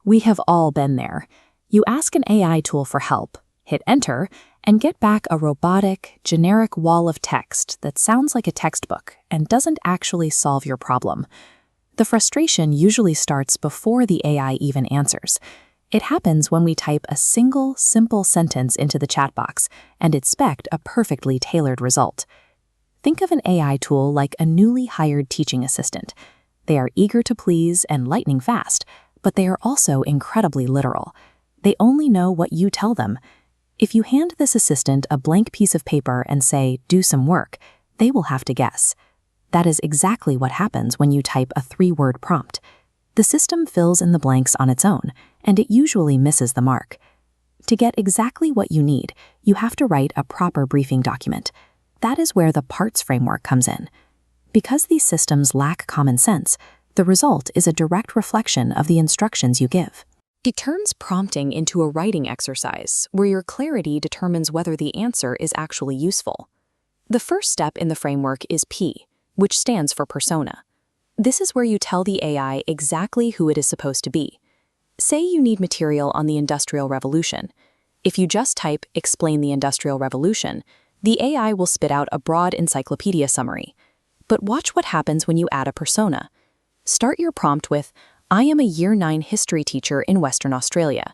We have all been there. You ask an AI tool for help, hit enter, and get back a robotic, generic wall of text that sounds like a textbook and doesn't actually solve your problem. The frustration usually starts before the AI even answers. It happens when we type a single, simple sentence into the chat box and expect a perfectly tailored result. Think of an AI tool like a newly hired teaching assistant. They are eager to please and lightning fast, but they are also incredibly literal. They only know what you tell them. If you hand this assistant a blank piece of paper and say, "Do some work," they will have to guess. That is exactly what happens when you type a 3-word prompt. The system fills in the blanks on its own, and it usually misses the mark. To get exactly what you need, you have to write a proper briefing document. That is where the parts framework comes in. Because these systems lack common sense, the result is a direct reflection of the instructions you give. It turns prompting into a writing exercise where your clarity determines whether the answer is actually useful. The first step in the framework is P, which stands for persona. This is where you tell the AI exactly who it is supposed to be. Say you need material on the Industrial Revolution. If you just type "explain the Industrial Revolution," the AI will spit out a broad encyclopedia summary. But watch what happens when you add a persona. Start your prompt with, "I am a Year 9 history teacher in Western Australia."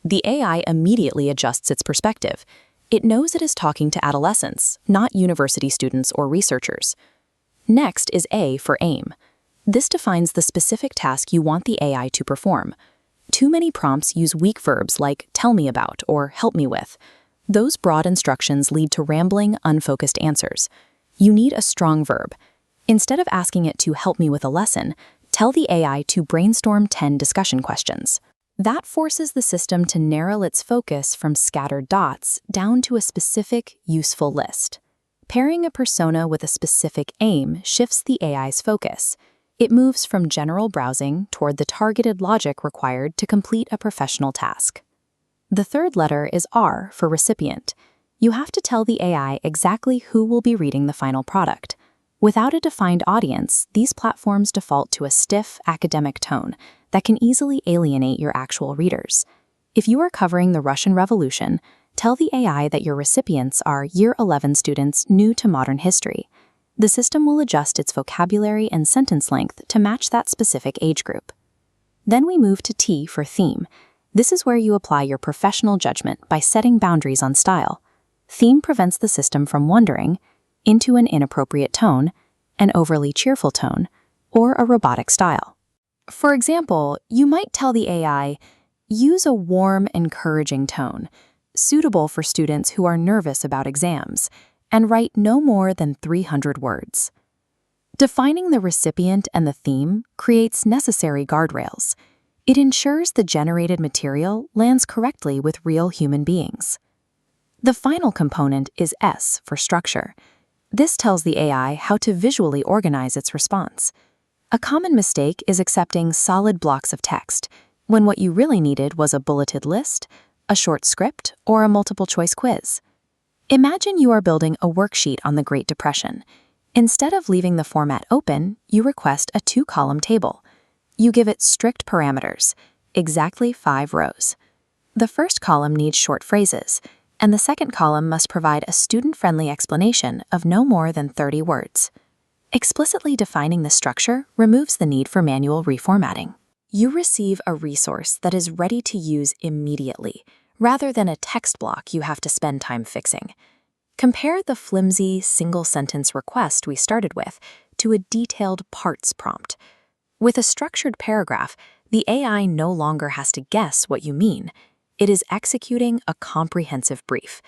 The AI immediately adjusts its perspective. It knows it is talking to adolescents, not university students or researchers. Next is A for aim. This defines the specific task you want the AI to perform. Too many prompts use weak verbs like "tell me about" or "help me with." Those broad instructions lead to rambling, unfocused answers. You need a strong verb. Instead of asking it to "help me with a lesson," tell the AI to brainstorm 10 discussion questions. That forces the system to narrow its focus from scattered dots down to a specific, useful list. Pairing a persona with a specific aim shifts the AI's focus. It moves from general browsing toward the targeted logic required to complete a professional task. The third letter is R for recipient. You have to tell the AI exactly who will be reading the final product. Without a defined audience, these platforms default to a stiff, academic tone that can easily alienate your actual readers. If you are covering the Russian Revolution, tell the AI that your recipients are Year 11 students new to modern history. The system will adjust its vocabulary and sentence length to match that specific age group. Then we move to T for theme. This is where you apply your professional judgment by setting boundaries on style. Theme prevents the system from wandering into an inappropriate tone, an overly cheerful tone, or a robotic style. For example, you might tell the AI, "Use a warm, encouraging tone, suitable for students who are nervous about exams, and write no more than 300 words. Defining the recipient and the theme creates necessary guardrails. It ensures the generated material lands correctly with real human beings. The final component is S for structure. This tells the AI how to visually organize its response. A common mistake is accepting solid blocks of text, when what you really needed was a bulleted list, a short script, or a multiple-choice quiz. Imagine you are building a worksheet on the Great Depression. Instead of leaving the format open, you request a 2-column table. You give it strict parameters, exactly 5 rows. The first column needs short phrases, and the second column must provide a student-friendly explanation of no more than 30 words. Explicitly defining the structure removes the need for manual reformatting. You receive a resource that is ready to use immediately, rather than a text block you have to spend time fixing. Compare the flimsy, single-sentence request we started with to a detailed parts prompt. With a structured paragraph, the AI no longer has to guess what you mean. It is executing a comprehensive brief.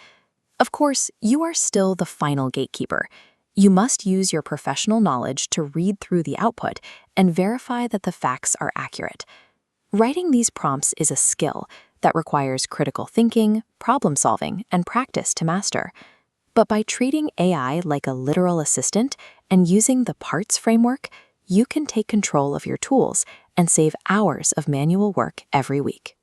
Of course, you are still the final gatekeeper. You must use your professional knowledge to read through the output and verify that the facts are accurate. Writing these prompts is a skill that requires critical thinking, problem-solving, and practice to master. But by treating AI like a literal assistant and using the parts framework, you can take control of your tools and save hours of manual work every week.